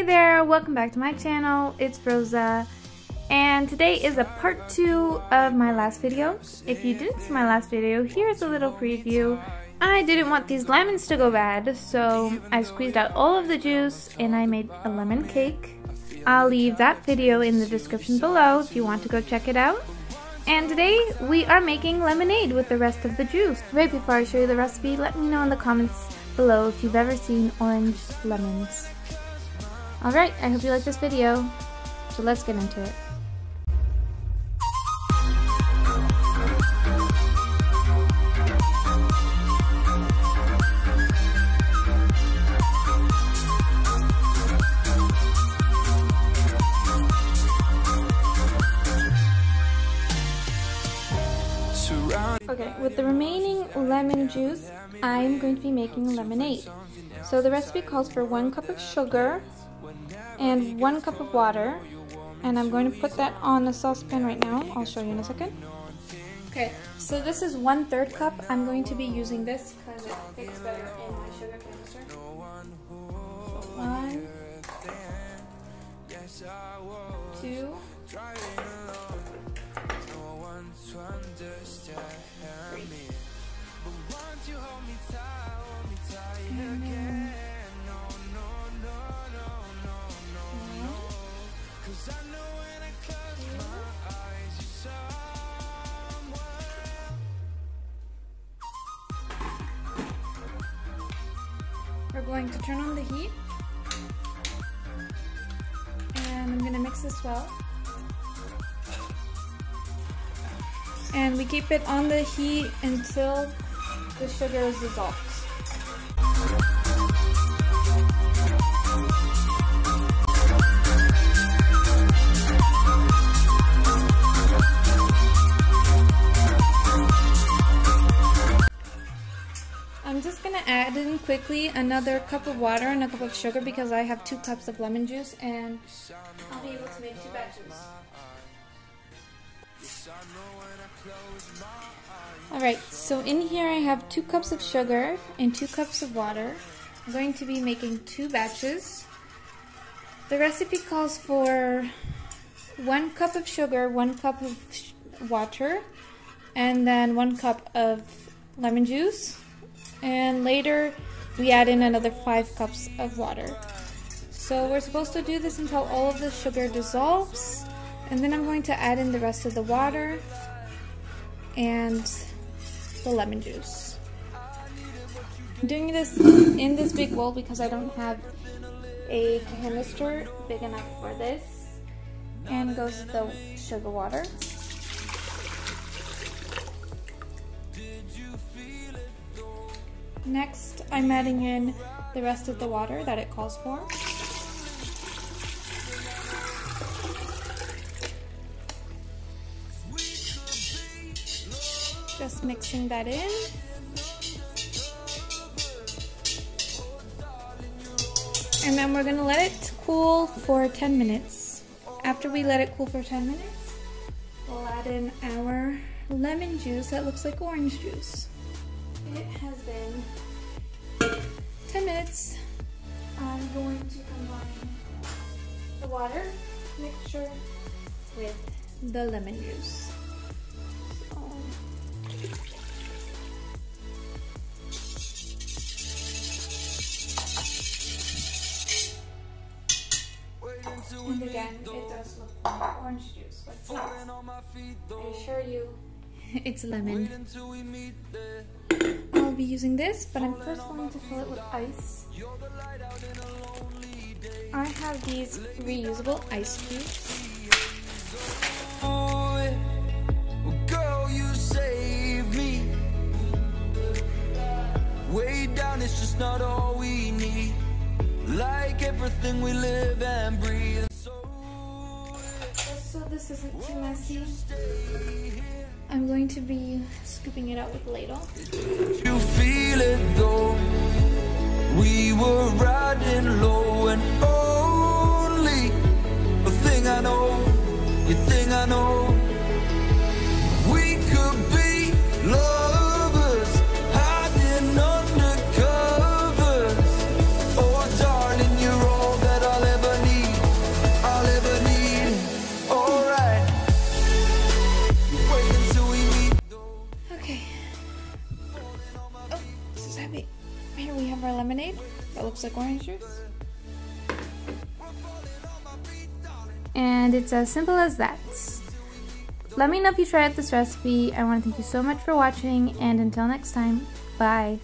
Hey there, welcome back to my channel. It's Rosa, and today is a part 2 of my last video. If you didn't see my last video, here's a little preview. I didn't want these lemons to go bad, so I squeezed out all of the juice and I made a lemon cake. I'll leave that video in the description below if you want to go check it out. And today we are making lemonade with the rest of the juice. Right before I show you the recipe, let me know in the comments below if you've ever seen orange lemons. Alright, I hope you like this video, so let's get into it. Okay, with the remaining lemon juice, I'm going to be making lemonade. So the recipe calls for 1 cup of sugar and 1 cup of water, and I'm going to put that on a saucepan right now. I'll show you in a second. Okay, so this is 1/3 cup. I'm going to be using this because it fits better in my sugar canister. So 1, 2, 3. We're going to turn on the heat, and I'm going to mix this well. And we keep it on the heat until the sugar is dissolved. I'm just going to add in quickly another cup of water and a cup of sugar because I have 2 cups of lemon juice and I'll be able to make 2 batches. Alright, so in here I have 2 cups of sugar and 2 cups of water. I'm going to be making 2 batches. The recipe calls for 1 cup of sugar, 1 cup of water, and then 1 cup of lemon juice. And later we add in another 5 cups of water. So we're supposed to do this until all of the sugar dissolves, and then I'm going to add in the rest of the water and the lemon juice. I'm doing this in this big bowl because I don't have a canister big enough for this. And goes the sugar water. Next, I'm adding in the rest of the water that it calls for. Just mixing that in. And then we're going to let it cool for 10 minutes. After we let it cool for 10 minutes, we'll add in our lemon juice that looks like orange juice. It has been 10 minutes. I'm going to combine the water mixture with the lemon juice. And again, it does look like orange juice, but it's not. I assure you, it's lemon. I'll be using this, but I'm first going to fill it with ice. I have these reusable ice cubes. Girl, you saved me. Way down, it's just not all we need. Like everything we live and breathe. Just so this isn't too messy, I'm going to be scooping it out with a ladle. You feel it though. We were riding low, and only a thing I know, a thing I know. We could be lovers, hiding under covers. Oh darling, you're all that I'll ever of our lemonade that looks like orange juice. And it's as simple as that. Let me know if you try out this recipe. I want to thank you so much for watching, and until next time, bye.